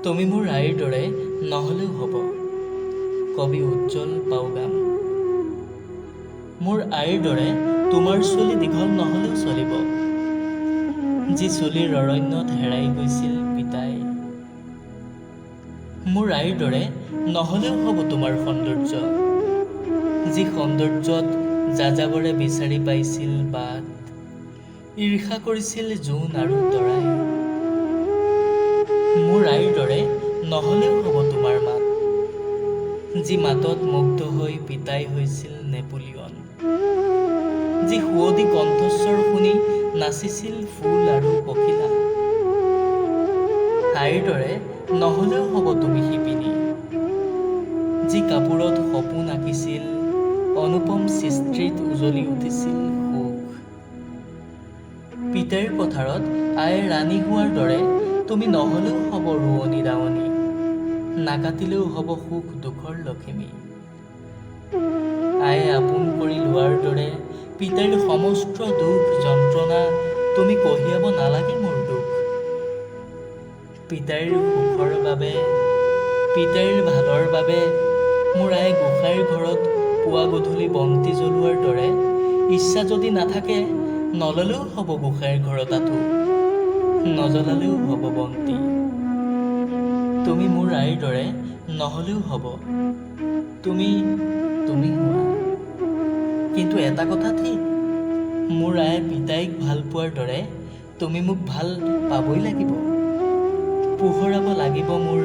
তুমি মোৰ আইৰ দৰে নহ'লেও হ'ব। কবি উজ্জ্বল পাউগাম। মোৰ আইৰ দৰে তোমাৰ চুলি দীঘল নহ'লেও চলিব, যি চুলিৰ অৰণ্যত হেৰাই গৈছিল পিতাই। মোৰ আইৰ দৰে নহ'লেও হ'ব তোমাৰ সৌন্দৰ্য, যি সৌন্দৰ্যত যাযাবৰে বিচাৰি পাইছিল বাট, ঈৰ্ষা কৰিছিল জোন আৰু তৰাই। মোৰ আইৰ দৰে নহ'লেও হ'ব তোমাৰ মাত, যি মাতত মুগ্ধ হৈ পিতাই হৈছিল নেপোলিয়ন, যি সুৱদী কণ্ঠস্বৰ শুনি নাচিছিল ফুল আৰু পখিলা। আইৰ দৰে নহ'লেও হ'ব তুমি শিপিনী, যি কাপোৰত সপোন আঁকিছিল, অনুপম সৃষ্টিত উজলি উঠিছিল সুখ। পিতাইৰ পথাৰত আই ৰাণী হোৱাৰ দৰে তুমি নহ'লেও হ'ব ৰোৱনী দাৱনী, নাকাটিলেও হ'ব সুখ দুখৰ লখিমী। আয়ে আপোন কৰি লোৱাৰ দৰে পিতাইৰ সমস্ত দুখ যন্ত্ৰণা তুমি কঢ়িয়াব নালাগে মোৰ দুখ। পিতাইৰ সুখৰ বাবে, পিতাইৰ ভালৰ বাবে মোৰ আয়ে গোসাঁইৰ ঘৰত পুৱা গধূলি বন্তি জ্বলোৱাৰ দৰে ইচ্ছা যদি নাথাকে নললেও হ'ব গোসাঁইৰ ঘৰত আঁঠু, নজ্বলালেও হ'ব বন্তি। তুমি মোৰ আইৰ দৰে নহ'লেও হ'ব, তুমি হোৱা। কিন্তু এটা কথা ঠিক, মোৰ আয়ে পিতাইক ভাল পোৱাৰ দৰে তুমি মোক ভাল পাবই লাগিব। পোহৰাব লাগিব মোৰ